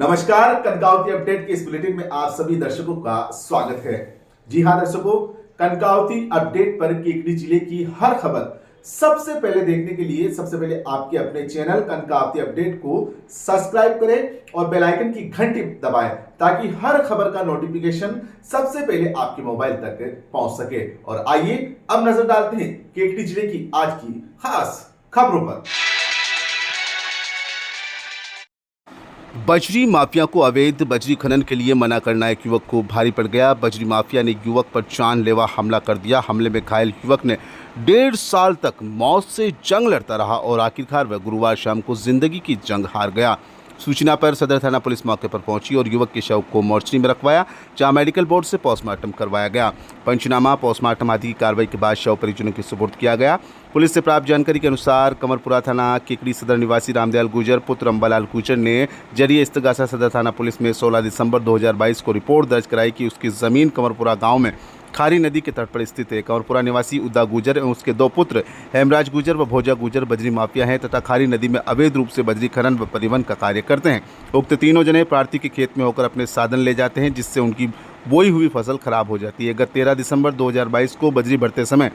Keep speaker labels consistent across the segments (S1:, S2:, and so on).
S1: नमस्कार, कनकावती अपडेट के इस बुलेटिन में आप सभी दर्शकों का स्वागत है। जी हां दर्शकों, कनकावती अपडेट पर केकड़ी जिले की हर खबर सबसे पहले देखने के लिए सबसे पहले आपके अपने चैनल कनकावती अपडेट को सब्सक्राइब करें और बेल आइकन की घंटी दबाएं ताकि हर खबर का नोटिफिकेशन सबसे पहले आपके मोबाइल तक पहुंच सके। और आइए अब नजर डालते हैं केकड़ी जिले की आज की खास खबरों पर।
S2: बजरी माफिया को अवैध बजरी खनन के लिए मना करना एक युवक को भारी पड़ गया। बजरी माफिया ने युवक पर जानलेवा हमला कर दिया। हमले में घायल युवक ने 1.5 साल तक मौत से जंग लड़ता रहा और आखिरकार वह गुरुवार शाम को जिंदगी की जंग हार गया। सूचना पर सदर थाना पुलिस मौके पर पहुंची और युवक के शव को मोर्चरी में रखवाया, जहां मेडिकल बोर्ड से पोस्टमार्टम करवाया गया। पंचनामा पोस्टमार्टम आदि की कार्रवाई के बाद शव परिजनों के सुपुर्द किया गया। पुलिस से प्राप्त जानकारी के अनुसार कमरपुरा थाना केकड़ी सदर निवासी रामदयाल गुजर पुत्र अंबालाल गुजर ने जरिए इस्तगासा सदर थाना पुलिस में 16 दिसंबर 2022 को रिपोर्ट दर्ज कराई कि उसकी जमीन कमरपुरा गांव में खारी नदी के तट पर स्थित है। कमरपुरा निवासी उदा गुजर एवं उसके 2 पुत्र हेमराज गुजर व भोजा गुजर बजरी माफिया हैं तथा खारी नदी में अवैध रूप से बजरी खनन व परिवहन का कार्य करते हैं। उक्त तीनों जने प्रार्थी के खेत में होकर अपने साधन ले जाते हैं, जिससे उनकी बोई हुई फसल खराब हो जाती है। गत 13 दिसंबर 2022 को बजरी भरते समय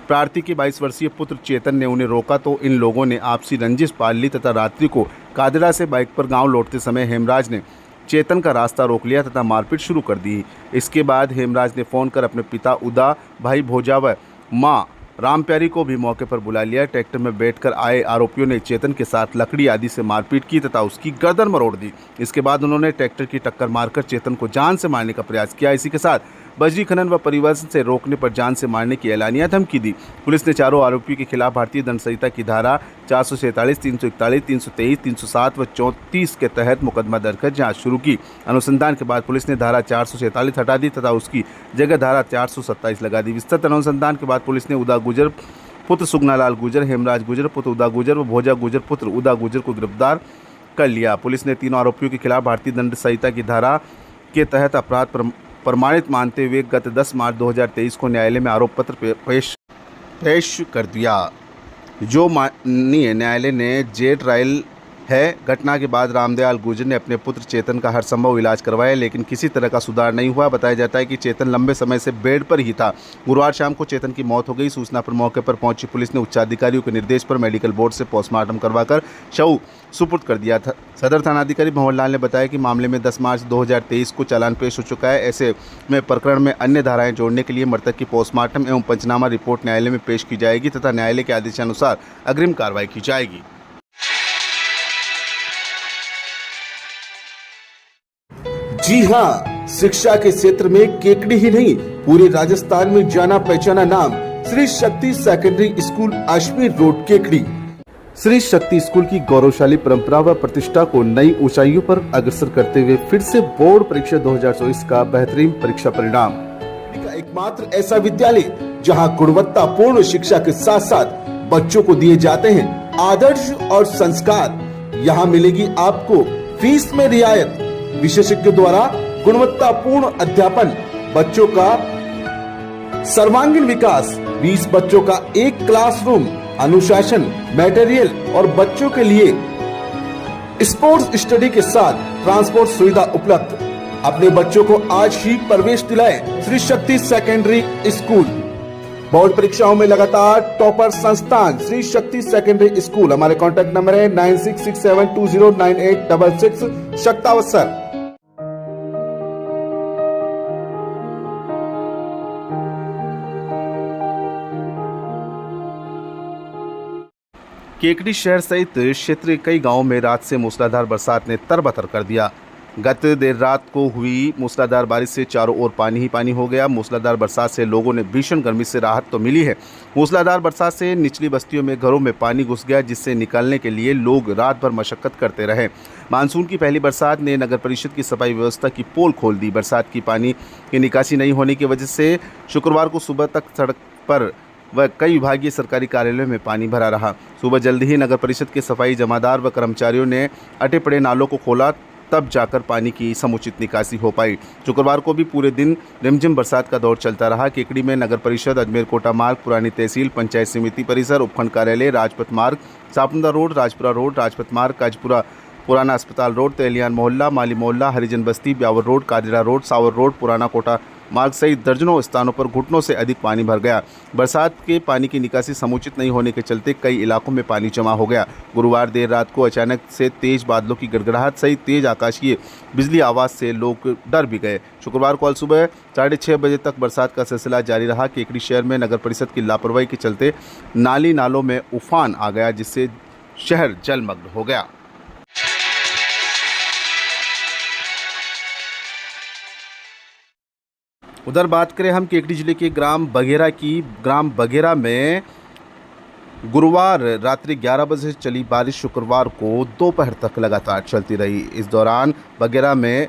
S2: प्रार्थी के 22 वर्षीय पुत्र चेतन ने उन्हें रोका तो इन लोगों ने आपसी रंजिश पाल ली तथा रात्रि को कादड़ा से बाइक पर गाँव लौटते समय हेमराज ने चेतन का रास्ता रोक लिया तथा मारपीट शुरू कर दी। इसके बाद हेमराज ने फ़ोन कर अपने पिता उदा, भाई भोजा व मां रामप्यारी को भी मौके पर बुला लिया। ट्रैक्टर में बैठकर आए आरोपियों ने चेतन के साथ लकड़ी आदि से मारपीट की तथा उसकी गर्दन मरोड़ दी। इसके बाद उन्होंने ट्रैक्टर की टक्कर मारकर चेतन को जान से मारने का प्रयास किया। इसी के साथ बजरी खनन व परिवहन से रोकने पर जान से मारने की एलानिया धमकी दी। पुलिस ने चारों आरोपियों के खिलाफ भारतीय दंड संहिता की धारा 447, 341, 323, 307 व 34 के तहत मुकदमा दर्ज कर जांच शुरू की। अनुसंधान के बाद पुलिस ने धारा 447 हटा दी तथा उसकी जगह धारा 427 लगा दी। विस्तृत अनुसंधान के बाद पुलिस ने उदा गुजर पुत्र सुगनालाल गुजर, हेमराज गुजर पुत्र उदा गुजर व भोजा गुजर पुत्र उदा गुजर को गिरफ्तार कर लिया। पुलिस ने तीनों आरोपियों के खिलाफ भारतीय दंड संहिता की धारा के तहत अपराध प्रमाणित मानते हुए गत 10 मार्च 2023 को न्यायालय में आरोप पत्र पेश कर दिया, जो माननीय न्यायालय ने जे ट्रायल है। घटना के बाद रामदयाल गुजर ने अपने पुत्र चेतन का हर संभव इलाज करवाया, लेकिन किसी तरह का सुधार नहीं हुआ। बताया जाता है कि चेतन लंबे समय से बेड पर ही था। गुरुवार शाम को चेतन की मौत हो गई। सूचना पर मौके पर पहुंची पुलिस ने उच्चाधिकारियों के निर्देश पर मेडिकल बोर्ड से पोस्टमार्टम करवाकर शव सुपुर्द कर दिया था। सदर थानाधिकारी भंवरलाल ने बताया कि मामले में 10 मार्च 2023 को चालान पेश हो चुका है। ऐसे में प्रकरण में अन्य धाराएं जोड़ने के लिए मृतक की पोस्टमार्टम एवं पंचनामा रिपोर्ट न्यायालय में पेश की जाएगी तथा न्यायालय के आदेशानुसार अग्रिम कार्रवाई की जाएगी।
S3: जी हां, शिक्षा के क्षेत्र में केकड़ी ही नहीं पूरे राजस्थान में जाना पहचाना नाम Shri Shakti secondary school Ajmer road Kekri. Shri Shakti school की गौरवशाली परंपरा व प्रतिष्ठा को नई ऊंचाइयों पर अग्रसर करते हुए फिर से बोर्ड परीक्षा 2024 का बेहतरीन परीक्षा परिणाम का एकमात्र ऐसा विद्यालय जहां गुणवत्तापूर्ण शिक्षा के साथ साथ बच्चों को दिए जाते हैं आदर्श और संस्कार। यहाँ मिलेगी आपको फीस में रियायत, विशेषज्ञ द्वारा गुणवत्तापूर्ण अध्यापन, बच्चों का सर्वांगीण विकास, 20 बच्चों का एक क्लासरूम, अनुशासन, मटेरियल और बच्चों के लिए स्पोर्ट्स स्टडी के साथ ट्रांसपोर्ट सुविधा उपलब्ध। अपने बच्चों को आज ही प्रवेश दिलाएं Shri Shakti secondary school. Board परीक्षाओं में लगातार टॉपर संस्थान श्री शक्ति सेकेंडरी स्कूल। हमारे कॉन्टैक्ट नंबर है 9667209866। शक्तावसर।
S2: केकड़ी शहर सहित क्षेत्र के कई गांवों में रात से मूसलाधार बरसात ने तरबतर कर दिया। गत देर रात को हुई मूसलाधार बारिश से चारों ओर पानी ही पानी हो गया। मूसलाधार बरसात से लोगों ने भीषण गर्मी से राहत तो मिली है। मूसलाधार बरसात से निचली बस्तियों में घरों में पानी घुस गया, जिससे निकलने के लिए लोग रात भर मशक्कत करते रहे। मानसून की पहली बरसात ने नगर परिषद की सफाई व्यवस्था की पोल खोल दी। बरसात की पानी की निकासी नहीं होने की वजह से शुक्रवार को सुबह तक सड़क पर व कई विभागीय सरकारी कार्यालयों में पानी भरा रहा। सुबह जल्द ही नगर परिषद के सफाई जमादार व कर्मचारियों ने अटे पड़े नालों को खोला, तब जाकर पानी की समुचित निकासी हो पाई। शुक्रवार को भी पूरे दिन रिमझिम बरसात का दौर चलता रहा। केकड़ी में नगर परिषद, अजमेर कोटा मार्ग, पुरानी तहसील, पंचायत समिति परिसर, उपखंड कार्यालय, राजपथ मार्ग, सापुंदा रोड, राजपुरा रोड, राजपथ मार्ग, काजपुरा पुराना अस्पताल रोड, तेलियान मोहल्ला, माली मोहल्ला, हरिजन बस्ती, ब्यावर रोड, कादिरा रोड, सावर रोड, पुराना कोटा मार्ग सहित दर्जनों स्थानों पर घुटनों से अधिक पानी भर गया। बरसात के पानी की निकासी समुचित नहीं होने के चलते कई इलाकों में पानी जमा हो गया। गुरुवार देर रात को अचानक से तेज बादलों की गड़गड़ाहट सहित तेज आकाशीय बिजली आवाज से लोग डर भी गए। शुक्रवार को सुबह 6:30 बजे तक बरसात का सिलसिला जारी रहा। केकड़ी शहर में नगर परिषद की लापरवाही के चलते नाली नालों में उफान आ गया, जिससे शहर जलमग्न हो गया। उधर बात करें हम केकड़ी जिले के ग्राम बघेरा की। ग्राम बघेरा में गुरुवार रात्रि 11 बजे से चली बारिश शुक्रवार को दोपहर तक लगातार चलती रही। इस दौरान बघेरा में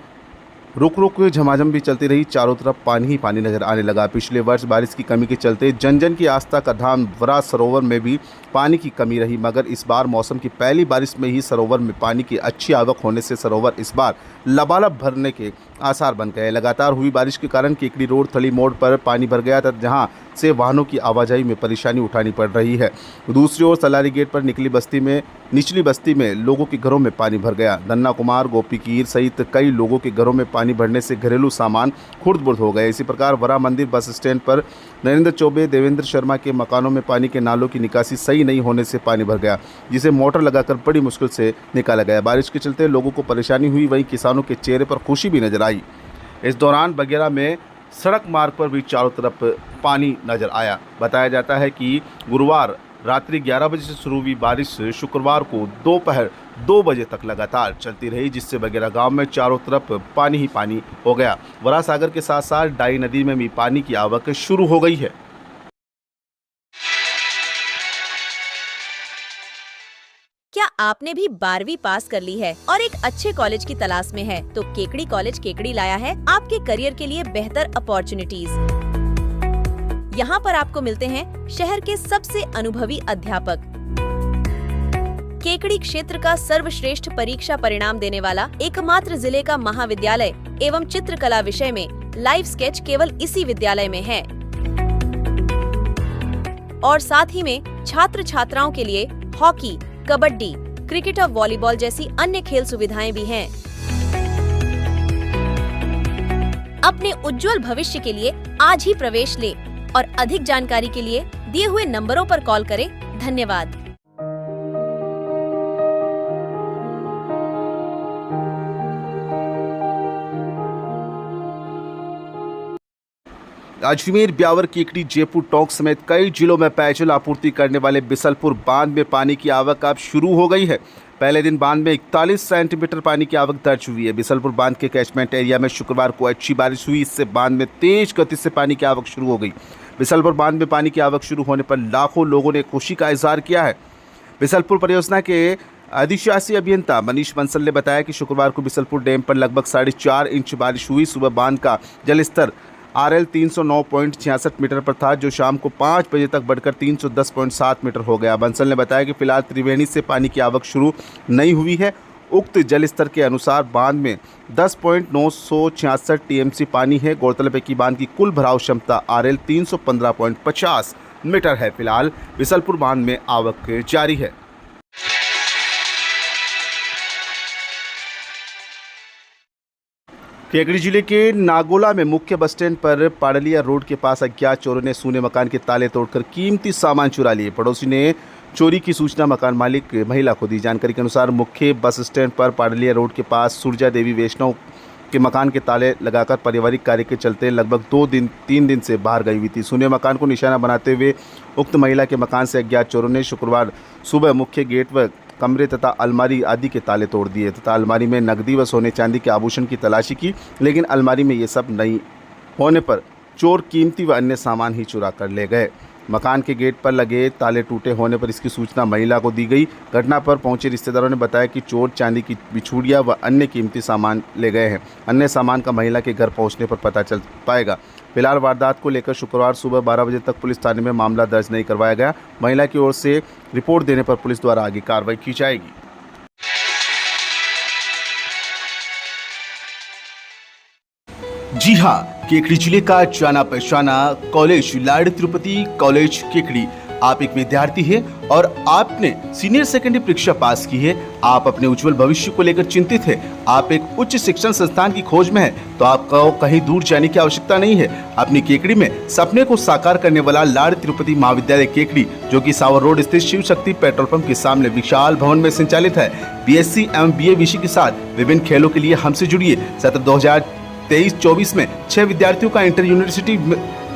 S2: रुक रुक झमाझम भी चलती रही। चारों तरफ पानी ही पानी नजर आने लगा। पिछले वर्ष बारिश की कमी के चलते जन जन की आस्था का धाम वरा सरोवर में भी पानी की कमी रही, मगर इस बार मौसम की पहली बारिश में ही सरोवर में पानी की अच्छी आवक होने से सरोवर इस बार लबालब भरने के आसार बन गए। लगातार हुई बारिश के कारण केकड़ी रोड थली मोड़ पर पानी भर गया था, जहां से वाहनों की आवाजाही में परेशानी उठानी पड़ रही है। दूसरी ओर सलारी गेट पर निचली बस्ती में लोगों के घरों में पानी भर गया। धन्ना कुमार, गोपी कीर सहित कई लोगों के घरों में पानी भरने से घरेलू सामान खुर्द-बुर्द हो गए। इसी प्रकार वरा मंदिर बस स्टैंड पर नरेंद्र चौबे, देवेंद्र शर्मा के मकानों में पानी के नालों की निकासी सही नहीं होने से पानी भर गया, जिसे मोटर लगाकर बड़ी मुश्किल से निकाला गया। बारिश के चलते लोगों को परेशानी हुई, वहीं किसानों के चेहरे पर खुशी भी नजर आई। इस दौरान बघेरा में सड़क मार्ग पर भी चारों तरफ पानी नजर आया। बताया जाता है कि गुरुवार रात्रि 11 बजे से शुरू हुई बारिश शुक्रवार को दोपहर 2 बजे तक लगातार चलती रही, जिससे बघेरा गांव में चारों तरफ पानी ही पानी हो गया। वरा सागर के साथ साथ डाई नदी में भी पानी की आवक शुरू हो गई है।
S4: क्या आपने भी 12वीं पास कर ली है और एक अच्छे कॉलेज की तलाश में है? तो केकड़ी कॉलेज केकड़ी लाया है आपके करियर के लिए बेहतर अपॉर्चुनिटीज। यहाँ पर आपको मिलते हैं शहर के सबसे अनुभवी अध्यापक, केकड़ी क्षेत्र का सर्वश्रेष्ठ परीक्षा परिणाम देने वाला एकमात्र जिले का महाविद्यालय एवं चित्रकला विषय में लाइव स्केच केवल इसी विद्यालय में है। और साथ ही में छात्र छात्राओं के लिए हॉकी, कबड्डी, क्रिकेट और वॉलीबॉल जैसी अन्य खेल सुविधाएं भी हैं। अपने उज्जवल भविष्य के लिए आज ही प्रवेश ले और अधिक जानकारी के लिए दिए हुए नंबरों पर कॉल करें। धन्यवाद।
S2: अजमेर, ब्यावर, केकड़ी, जयपुर, टोंक समेत कई जिलों में पेयजल आपूर्ति करने वाले बिसलपुर बांध में पानी की आवक अब शुरू हो गई है। पहले दिन बांध में 41 सेंटीमीटर पानी की आवक दर्ज हुई है। बिसलपुर बांध के कैचमेंट एरिया में शुक्रवार को अच्छी बारिश हुई, इससे बांध में तेज गति से पानी की आवक शुरू हो गई। बिसलपुर बांध में पानी की आवक शुरू होने पर लाखों लोगों ने खुशी का इजहार किया है। बिसलपुर परियोजना के अधिशासी अभियंता मनीष बंसल ने बताया कि शुक्रवार को बिसलपुर डैम पर लगभग 4.5 इंच बारिश हुई। सुबह बांध का जलस्तर RL 309.66 मीटर पर था, जो शाम को 5 बजे तक बढ़कर 310.7 मीटर हो गया। बंसल ने बताया कि फिलहाल त्रिवेणी से पानी की आवक शुरू नहीं हुई है। उक्त जल स्तर के अनुसार बांध में 10.966 TMC पानी है। गौरतलब है कि बांध की कुल भराव क्षमता RL 315.50 मीटर है। फिलहाल बिसलपुर बांध में आवक जारी है। केकड़ी जिले के नागोला में मुख्य बस स्टैंड पर पाडलिया रोड के पास अज्ञात चोरों ने सूने मकान के ताले तोड़कर कीमती सामान चुरा लिए। पड़ोसी ने चोरी की सूचना मकान मालिक महिला को दी। जानकारी के अनुसार मुख्य बस स्टैंड पर पाडलिया रोड के पास सुरजा देवी वैष्णव के मकान के ताले लगाकर पारिवारिक कार्य के चलते लगभग 3 दिन से बाहर गई हुई थी। सूने मकान को निशाना बनाते हुए उक्त महिला के मकान से अज्ञात चोरों ने शुक्रवार सुबह मुख्य गेट व कमरे तथा अलमारी आदि के ताले तोड़ दिए तथा अलमारी में नकदी व सोने चांदी के आभूषण की तलाशी की, लेकिन अलमारी में ये सब नहीं होने पर चोर कीमती व अन्य सामान ही चुरा कर ले गए। मकान के गेट पर लगे ताले टूटे होने पर इसकी सूचना महिला को दी गई। घटना पर पहुंचे रिश्तेदारों ने बताया कि चोर चांदी की बिछुड़िया व अन्य कीमती सामान ले गए हैं। अन्य सामान का महिला के घर पहुंचने पर पता चल पाएगा। फिलहाल वारदात को लेकर शुक्रवार सुबह 12 बजे तक पुलिस थाने में मामला दर्ज नहीं करवाया गया। महिला की ओर से रिपोर्ट देने पर पुलिस द्वारा आगे कार्रवाई की जाएगी। जी हां, केकड़ी जिले का जाना पहचाना कॉलेज लाड़ी तिरुपति कॉलेज केकड़ी आप एक विद्यार्थी हैं और आपने सीनियर सेकेंडरी परीक्षा पास की है, आप अपने उज्जवल भविष्य को लेकर चिंतित हैं, आप एक उच्च शिक्षण संस्थान की खोज में हैं, तो आपको कहीं दूर जाने की आवश्यकता नहीं है। अपनी केकड़ी में सपने को साकार करने वाला लाड़ तिरुपति महाविद्यालय केकड़ी, जो कि सावर रोड स्थित शिव शक्ति पेट्रोल पंप के सामने विशाल भवन में संचालित है, बीएससी एवं बीए विषय के साथ विभिन्न खेलों के लिए हमसे जुड़िए। सत्र 2023-24 में 6 विद्यार्थियों का इंटर यूनिवर्सिटी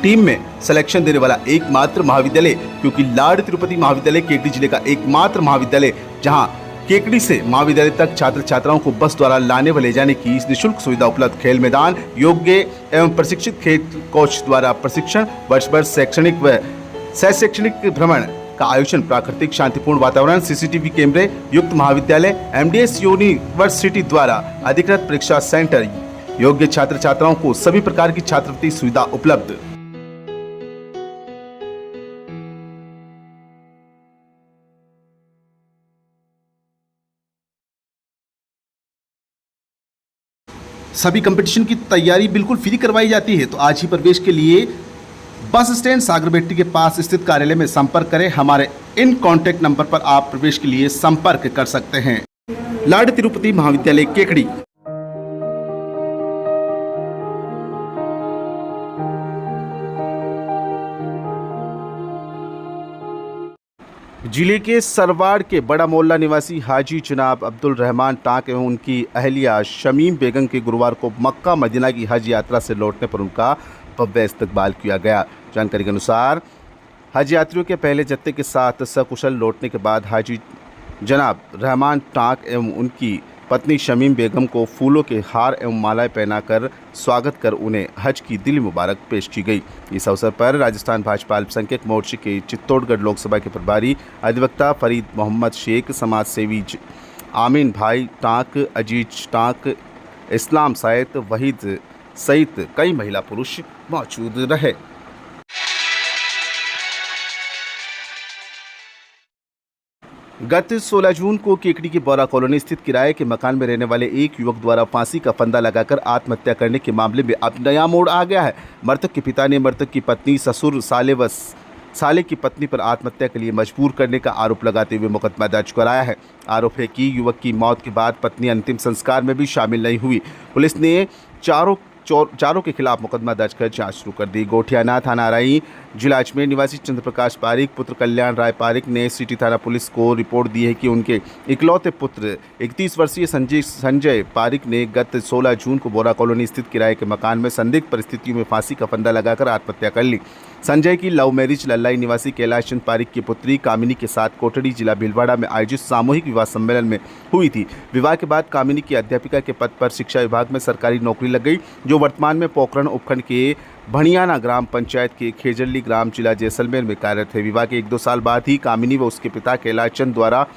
S2: टीम में सिलेक्शन देने वाला एकमात्र महाविद्यालय, क्योंकि लाड़ तिरुपति महाविद्यालय केकड़ी जिले का एकमात्र महाविद्यालय जहां केकड़ी से महाविद्यालय तक छात्र छात्राओं को बस द्वारा लाने व ले जाने की निःशुल्क सुविधा उपलब्ध, खेल मैदान, योग्य एवं प्रशिक्षित खेल कोच द्वारा प्रशिक्षण, वर्ष भर शैक्षणिक व सह शैक्षणिक भ्रमण का आयोजन, प्राकृतिक शांतिपूर्ण वातावरण, सीसीटीवी कैमरे युक्त महाविद्यालय, एमडीएस यूनिवर्सिटी द्वारा अधिकृत परीक्षा सेंटर, योग्य छात्र छात्राओं को सभी प्रकार की छात्रवृत्ति सुविधा उपलब्ध। सभी कंपटीशन की तैयारी बिल्कुल फ्री करवाई जाती है। तो आज ही प्रवेश के लिए बस स्टैंड सागरबेट्टी के पास स्थित कार्यालय में संपर्क करें। हमारे इन कॉन्टैक्ट नंबर पर आप प्रवेश के लिए संपर्क कर सकते हैं। लाड़ तिरुपति महाविद्यालय केकड़ी। जिले के सरवाड़ के बड़ा मोहल्ला निवासी हाजी जनाब अब्दुल रहमान टाक एवं उनकी अहलिया शमीम बेगम के गुरुवार को मक्का मदीना की हज यात्रा से लौटने पर उनका भव्य इस्तकबाल किया गया। जानकारी के अनुसार हज यात्रियों के पहले जत्थे के साथ सकुशल लौटने के बाद हाजी जनाब रहमान टाक एवं उनकी पत्नी शमीम बेगम को फूलों के हार एवं मालाएं पहनाकर स्वागत कर उन्हें हज की दिली मुबारक पेश की गई। इस अवसर पर राजस्थान भाजपा अल्पसंख्यक मोर्चे के चित्तौड़गढ़ लोकसभा के प्रभारी अधिवक्ता फरीद मोहम्मद शेख, समाज सेवी आमीन भाई टाक, अजीज टाक, इस्लाम सायत, वहीद सहित कई महिला पुरुष मौजूद रहे। गत 16 जून को केकड़ी के बोरा कॉलोनी स्थित किराए के मकान में रहने वाले एक युवक द्वारा फांसी का फंदा लगाकर आत्महत्या करने के मामले में अब नया मोड़ आ गया है। मृतक के पिता ने मृतक की पत्नी, ससुर, साले व साले की पत्नी पर आत्महत्या के लिए मजबूर करने का आरोप लगाते हुए मुकदमा दर्ज कराया है। आरोप है कि युवक की मौत के बाद पत्नी अंतिम संस्कार में भी शामिल नहीं हुई। पुलिस ने चारों के खिलाफ मुकदमा दर्ज कर जांच शुरू कर दी। गोठियाना थाना राई जिला अजमेर निवासी चंद्र प्रकाश पारिक पुत्र कल्याण राय पारिक ने सिटी थाना पुलिस को रिपोर्ट दी है कि उनके इकलौते पुत्र 31 वर्षीय संजय पारिक ने गत 16 जून को बोरा कॉलोनी स्थित किराए के मकान में संदिग्ध परिस्थितियों में फांसी का फंदा लगाकर आत्महत्या कर ली। संजय की लव मैरिज लल्लाई निवासी कैलाश चंद पारिक की पुत्री कामिनी के साथ कोटड़ी जिला भीलवाड़ा में आयोजित सामूहिक विवाह सम्मेलन में हुई थी। विवाह के बाद कामिनी की अध्यापिका के पद पर शिक्षा विभाग में सरकारी नौकरी लग गई, जो वर्तमान में पोखरण उपखंड के भणियाना ग्राम पंचायत के खेजरली ग्राम जिला जैसलमेर में कार्यरत है। विवाह के 1-2 साल बाद ही कामिनी व उसके पिता कैलाश चंद द्वारा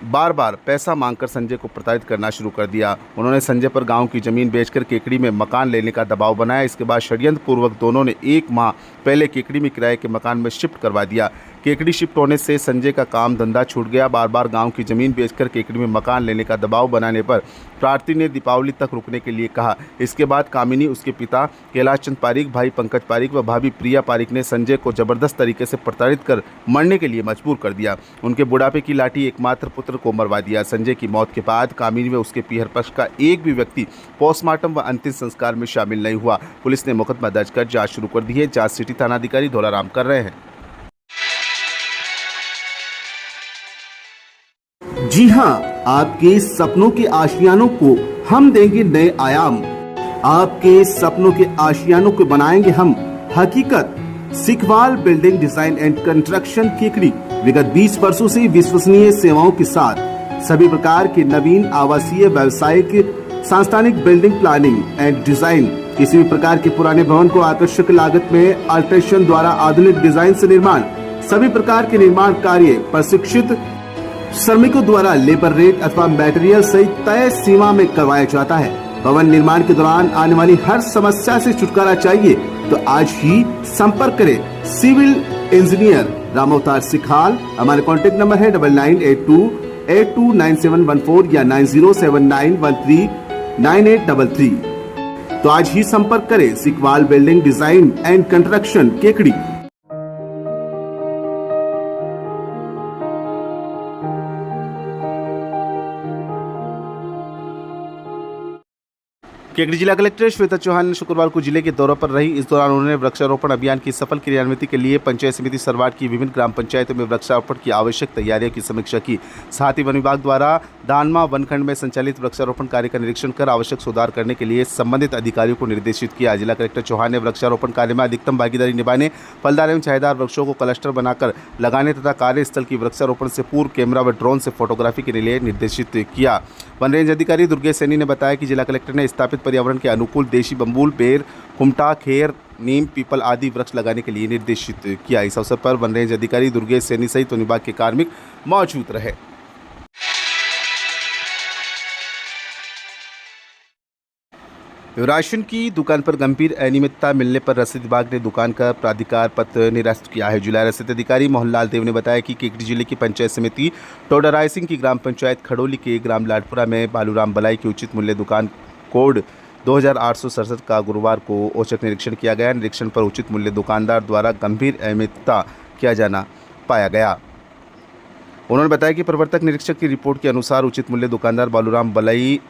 S2: बार बार पैसा मांगकर संजय को प्रताड़ित करना शुरू कर दिया। उन्होंने संजय पर गांव की जमीन बेचकर केकड़ी में मकान लेने का दबाव बनाया। इसके बाद षड्यंत्र पूर्वक दोनों ने 1 माह पहले केकड़ी में किराए के मकान में शिफ्ट करवा दिया। केकड़ी शिफ्ट होने से संजय का काम धंधा छूट गया। बार बार गांव की जमीन बेचकर केकड़ी में मकान लेने का दबाव बनाने पर प्रार्थी ने दीपावली तक रुकने के लिए कहा। इसके बाद कामिनी, उसके पिता कैलाश चंद पारिक, भाई पंकज पारिक व भाभी प्रिया पारिक ने संजय को जबरदस्त तरीके से प्रताड़ित कर मरने के लिए मजबूर कर दिया। उनके बुढ़ापे की लाठी एकमात्र पुत्र को मरवा दिया। संजय की मौत के बाद कामिनी व उसके पीहर पक्ष का एक भी व्यक्ति पोस्टमार्टम व अंतिम संस्कार में शामिल नहीं हुआ। पुलिस ने मुकदमा दर्ज कर जांच शुरू कर दी है। जांच सिटी थानाधिकारी धोलाराम कर रहे हैं।
S3: जी हां, आपके सपनों के आशियानों को हम देंगे नए आयाम। आपके सपनों के आशियानों को बनाएंगे हम हकीकत। Sikwal building design and construction Kekri विगत 20 वर्षों से विश्वसनीय सेवाओं के साथ सभी प्रकार के नवीन आवासीय, व्यावसायिक, सांस्थानिक बिल्डिंग प्लानिंग एंड डिजाइन, किसी भी प्रकार के पुराने भवन को आकर्षक लागत में अल्ट्रेशन द्वारा आधुनिक डिजाइन से निर्माण, सभी प्रकार के निर्माण कार्य प्रशिक्षित श्रमिकों द्वारा लेबर रेट अथवा मटेरियल सहित तय सीमा में करवाया जाता है। भवन निर्माण के दौरान आने वाली हर समस्या से छुटकारा चाहिए तो आज ही संपर्क करें सिविल इंजीनियर राम अवतार सिखाल। हमारे कॉन्टेक्ट नंबर है 9982829714 या 9079139833। तो आज ही संपर्क करें Sikwal building design and construction Kekri.
S2: Kekri जिला कलेक्टर श्वेता चौहान ने शुक्रवार को जिले के दौरे पर रही। इस दौरान उन्होंने वृक्षारोपण अभियान की सफल क्रियान्विति के लिए पंचायत समिति सरवाट की विभिन्न ग्राम पंचायतों में वृक्षारोपण की आवश्यक तैयारियों की समीक्षा की। साथ ही वन विभाग द्वारा दानमा वनखंड में संचालित वृक्षारोपण कार्य का निरीक्षण कर आवश्यक सुधार करने के लिए संबंधित अधिकारियों को निर्देशित किया। जिला कलेक्टर चौहान ने वृक्षारोपण कार्य में अधिकतम भागीदारी निभाने, फलदार एवं छायादार वृक्षों को क्लस्टर बनाकर लगाने तथा कार्यस्थल की वृक्षारोपण से पूर्व कैमरा व ड्रोन से फोटोग्राफी के लिए निर्देशित किया। वन रेंज अधिकारी दुर्गेश सैनी ने बताया कि जिला कलेक्टर ने स्थापित पर्यावरण के अनुकूल देशी बम्बूल, बेर, कुमटा, खेर, नीम, पीपल आदि वृक्ष लगाने के लिए निर्देशित किया। इस अवसर पर वन रेंज अधिकारी दुर्गेश सैनी सहित वन विभाग के कार्मिक मौजूद रहे। राशन की दुकान पर गंभीर अनियमितता मिलने पर रसीद विभाग ने दुकान का प्राधिकार पत्र निरस्त किया है। जिला रसीद अधिकारी मोहनलाल देव ने बताया कि केकड़ी जिले की पंचायत समिति टोडराय सिंह की ग्राम पंचायत खड़ोली के ग्राम लाडपुरा में बालूराम बलाई की उचित मूल्य दुकान कोड 2867 का गुरुवार को औचक निरीक्षण किया गया। निरीक्षण पर उचित मूल्य दुकानदार द्वारा गंभीर अनियमितता किया जाना पाया गया। उन्होंने बताया कि प्रवर्तक निरीक्षक की रिपोर्ट के अनुसार उचित मूल्य दुकानदार बालूराम बलाई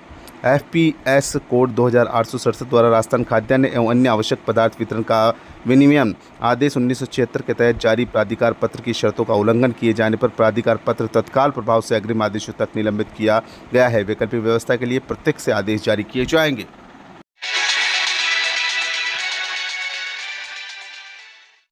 S2: FPS कोड 2867 द्वारा राजस्थान खाद्यान्न एवं अन्य आवश्यक पदार्थ वितरण का विनियमन आदेश 1976 के तहत जारी प्राधिकार पत्र की शर्तों का उल्लंघन किए जाने पर प्राधिकार पत्र तत्काल प्रभाव से अग्रिम आदेशों तक निलंबित किया गया है। वैकल्पिक व्यवस्था के लिए प्रत्यक्ष से आदेश जारी किए जाएंगे।